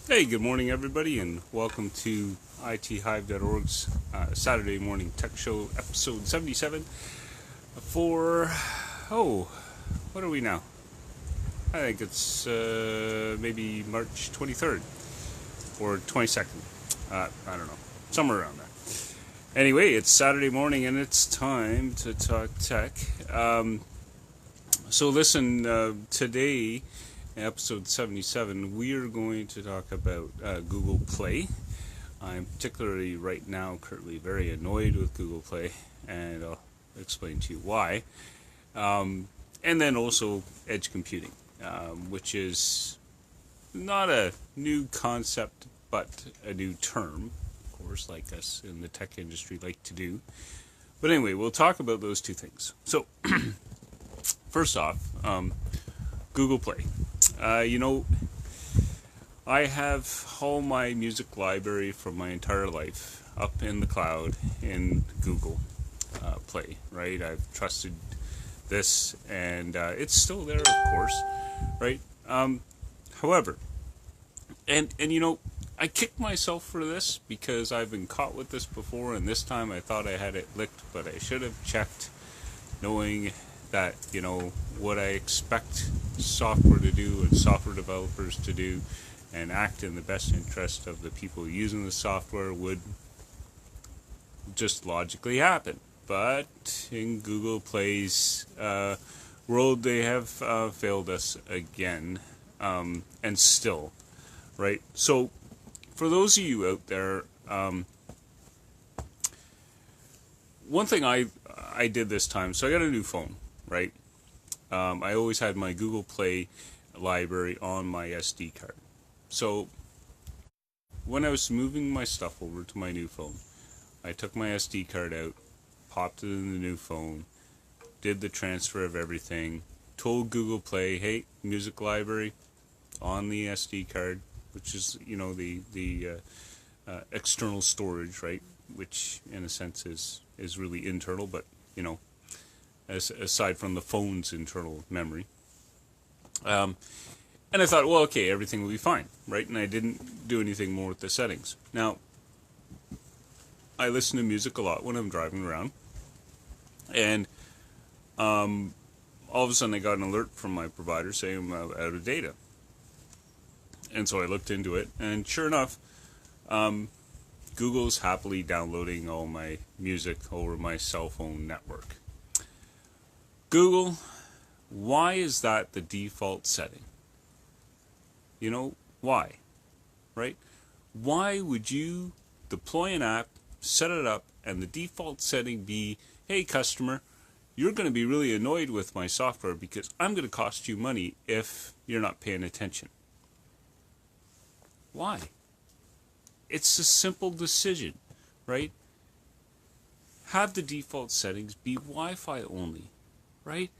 Hey, good morning, everybody, and welcome to ITHive.org's Saturday Morning Tech Show, episode 77 for, what are we now? I think it's maybe March 23rd or 22nd. I don't know, somewhere around there. Anyway, it's Saturday morning and it's time to talk tech. So listen, today, episode 77, we are going to talk about Google Play. I'm particularly right now currently very annoyed with Google Play, and I'll explain to you why. And then also edge computing, which is not a new concept, but a new term, of course, like us in the tech industry like to do. But anyway, we'll talk about those two things. So, first off, Google Play. I have all my music library from my entire life up in the cloud in Google Play, right? I've trusted this, and it's still there, of course, right? However, and I kicked myself for this because I've been caught with this before, and this time I thought I had it licked, but I should have checked, knowing that, what I expect software to do and software developers to do and act in the best interest of the people using the software would just logically happen. But in Google Play's world, they have failed us again, and still, right? So, for those of you out there, one thing I did this time, so I got a new phone, right? I always had my Google Play library on my SD card. So when I was moving my stuff over to my new phone, I took my SD card out, popped it in the new phone, did the transfer of everything, told Google Play, hey, music library on the SD card, which is, the external storage, right? Which in a sense is really internal, but, aside from the phone's internal memory. And I thought, well, okay, everything will be fine, right? And I didn't do anything more with the settings. Now, I listen to music a lot when I'm driving around, and all of a sudden I got an alert from my provider saying I'm out of data. And so I looked into it, and sure enough, Google's happily downloading all my music over my cell phone network. Google, why is that the default setting? Why? Right? Why would you deploy an app, set it up, and the default setting be, hey customer, you're going to be really annoyed with my software because I'm going to cost you money if you're not paying attention? Why? It's a simple decision, right? Have the default settings be Wi-Fi only, right?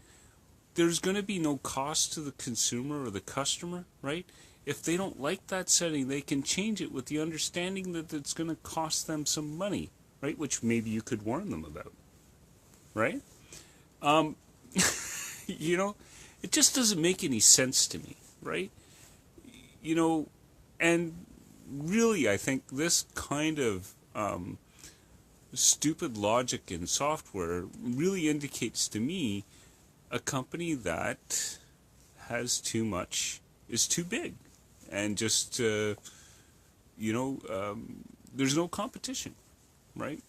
There's going to be no cost to the consumer or the customer, right? If they don't like that setting, they can change it with the understanding that it's going to cost them some money, right? Which maybe you could warn them about, right? It just doesn't make any sense to me, right? And really, I think this kind of stupid logic in software really indicates to me a company that has too much, is too big, and just, there's no competition, right?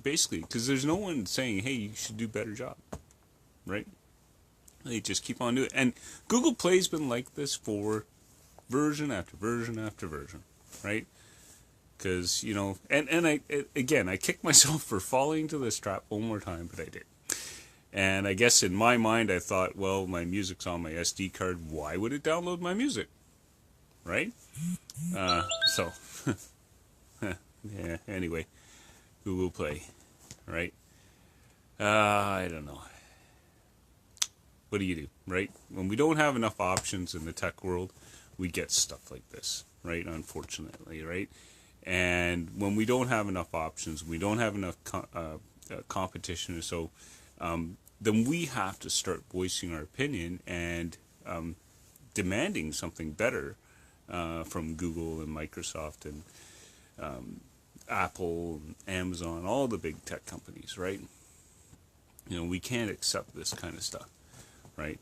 Basically, because there's no one saying, hey, you should do a better job, right? They just keep on doing it. And Google Play's been like this for version after version after version, right? Because, I kicked myself for falling into this trap one more time, but I did. And I guess in my mind, I thought, well, my music's on my SD card. Why would it download my music? Right? Yeah, anyway, Google Play, right? I don't know. What do you do, right? When we don't have enough options in the tech world, we get stuff like this, right? Unfortunately, right? And when we don't have enough options, we don't have enough competition, so then we have to start voicing our opinion and demanding something better from Google and Microsoft and Apple and Amazon, all the big tech companies, right? We can't accept this kind of stuff, right?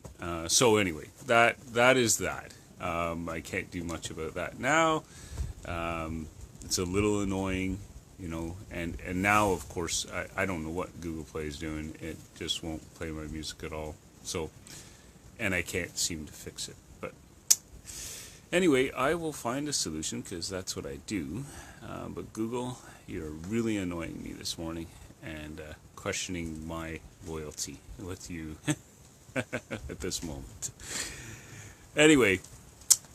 So anyway, that is that. I can't do much about that now. It's a little annoying, and now, of course, I don't know what Google Play is doing. It just won't play my music at all. So, and I can't seem to fix it. But anyway, I will find a solution because that's what I do. But Google, you're really annoying me this morning and questioning my loyalty with you at this moment. Anyway,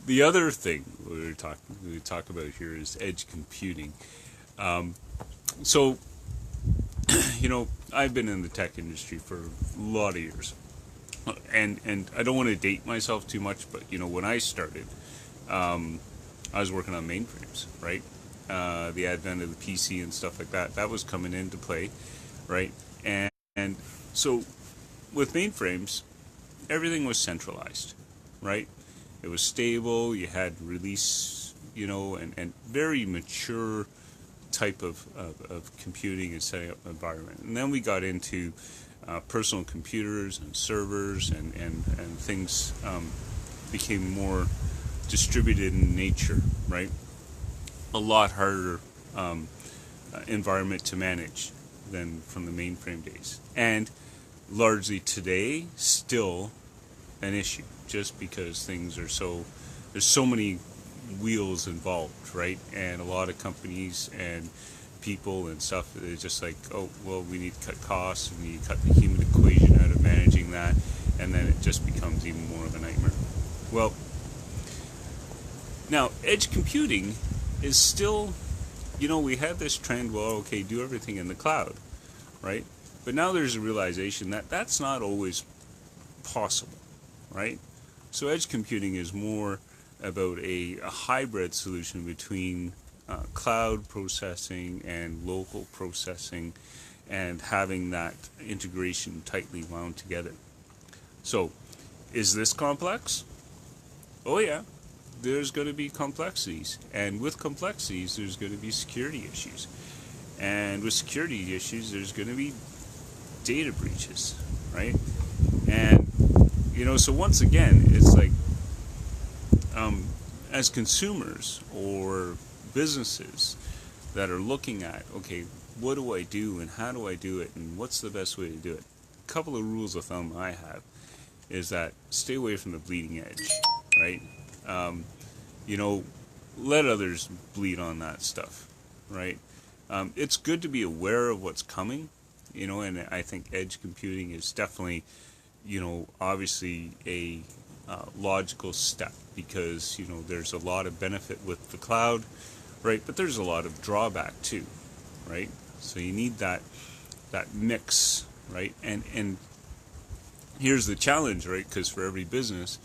the other thing we talk about here is edge computing. So, I've been in the tech industry for a lot of years, and I don't want to date myself too much, but when I started, I was working on mainframes, right? The advent of the PC and stuff like that was coming into play, right? And so with mainframes, everything was centralized, right? It was stable. You had release, and very mature type of computing and setting up an environment. And then we got into personal computers and servers, and things became more distributed in nature, right? A lot harder environment to manage than from the mainframe days. And largely today, still an issue, just because things are there's so many wheels involved, right? And a lot of companies and people and stuff, they're just like, oh, well, we need to cut costs, and we need to cut the human equation out of managing that, and then it just becomes even more of a nightmare. Well, now, edge computing is still, we had this trend, well, okay, do everything in the cloud, right? But now there's a realization that that's not always possible, right? So edge computing is more about a hybrid solution between cloud processing and local processing, and having that integration tightly wound together. So, is this complex? Oh yeah, there's going to be complexities, and with complexities there's going to be security issues, and with security issues there's going to be data breaches, right? And so once again, it's like as consumers or businesses that are looking at, okay, what do I do and how do I do it and what's the best way to do it? A couple of rules of thumb I have is that stay away from the bleeding edge, right? Let others bleed on that stuff, right? It's good to be aware of what's coming, and I think edge computing is definitely, obviously a logical step, because there's a lot of benefit with the cloud, right? But there's a lot of drawback too, right? So you need that mix, right? And here's the challenge, right? Because for every business,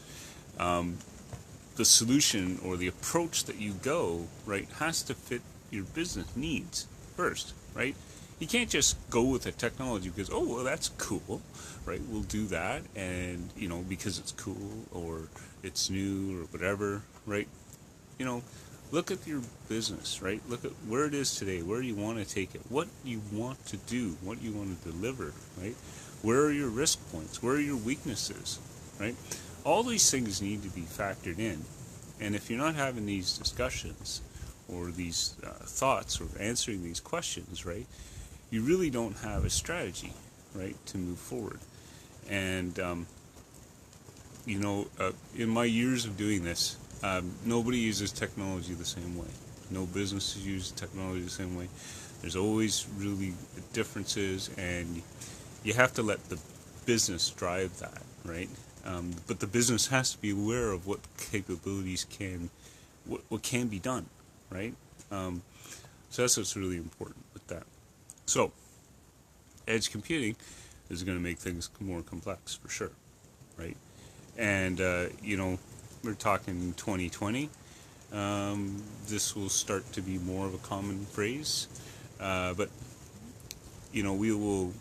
the solution or the approach that you go, right, has to fit your business needs first, right? You can't just go with a technology because, oh, well, that's cool, right? We'll do that, and, because it's cool or it's new or whatever, right? Look at your business, right? Look at where it is today, where you want to take it, what you want to do, what you want to deliver, right? Where are your risk points? Where are your weaknesses, right? All these things need to be factored in. And if you're not having these discussions or these thoughts or answering these questions, right, you really don't have a strategy, right, to move forward. And, in my years of doing this, nobody uses technology the same way. No businesses use technology the same way. There's always really differences, and you have to let the business drive that, right? But the business has to be aware of what capabilities what can be done, right? So that's what's really important with that. So, edge computing is going to make things more complex for sure, right? And, we're talking 2020. This will start to be more of a common phrase, but we will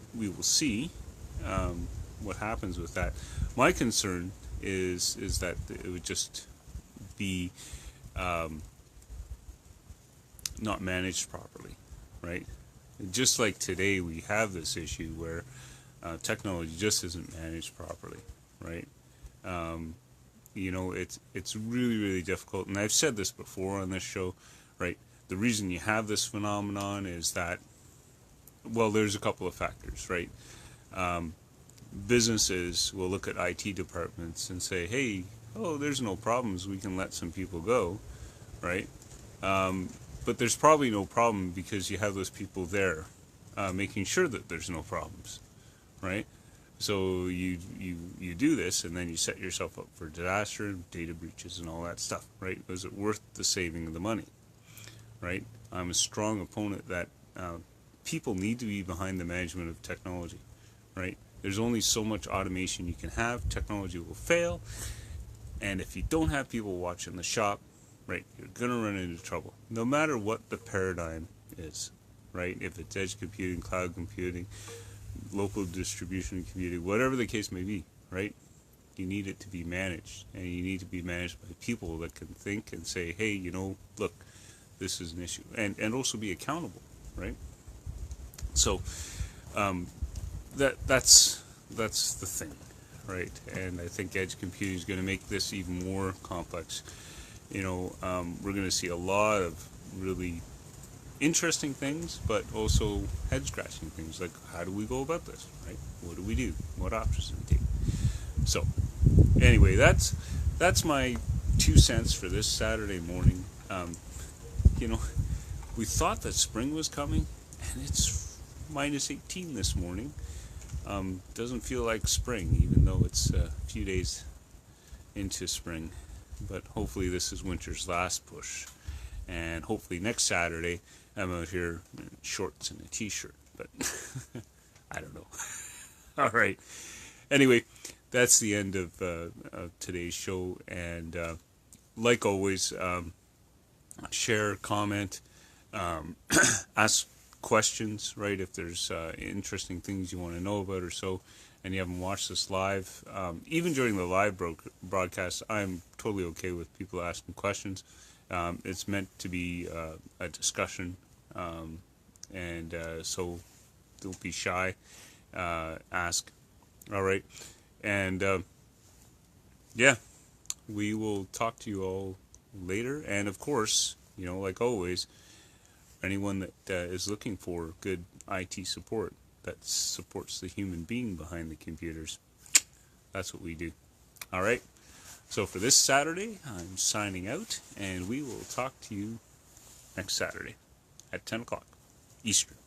see what happens with that. My concern is that it would just be not managed properly, right? Just like today, we have this issue where technology just isn't managed properly, right? It's really, really difficult. And I've said this before on this show, right? The reason you have this phenomenon is that, well, there's a couple of factors, right? Businesses will look at IT departments and say, hey, oh, there's no problems, we can let some people go, right? But there's probably no problem because you have those people there making sure that there's no problems, right? So you do this, and then you set yourself up for disaster, data breaches, and all that stuff, right? Was it worth the saving of the money, right? I'm a strong opponent that people need to be behind the management of technology, right? There's only so much automation you can have. Technology will fail, and if you don't have people watching the shop, right, you're going to run into trouble, no matter what the paradigm is, right? If it's edge computing, cloud computing, local distribution computing, whatever the case may be, right? You need it to be managed, and you need to be managed by people that can think and say, hey, look, this is an issue, and also be accountable, right? So that's the thing, right? And I think edge computing is going to make this even more complex. We're going to see a lot of really interesting things, but also head-scratching things, like how do we go about this, right? What do we do? What options do we take? So, anyway, that's my 2 cents for this Saturday morning. We thought that spring was coming, and it's minus 18 this morning. Doesn't feel like spring, even though it's a few days into spring. But hopefully this is winter's last push. And hopefully next Saturday I'm out here in shorts and a t-shirt. But I don't know. All right. Anyway, that's the end of today's show. And like always, share, comment, ask questions, right? If there's interesting things you want to know about or so, and you haven't watched this live, even during the live broadcast, I'm totally okay with people asking questions. It's meant to be a discussion, and so don't be shy. Ask. All right. And yeah, we will talk to you all later. And of course, like always, anyone that is looking for good IT support that supports the human being behind the computers, that's what we do. All right. So for this Saturday, I'm signing out, and we will talk to you next Saturday at 10 o'clock Eastern.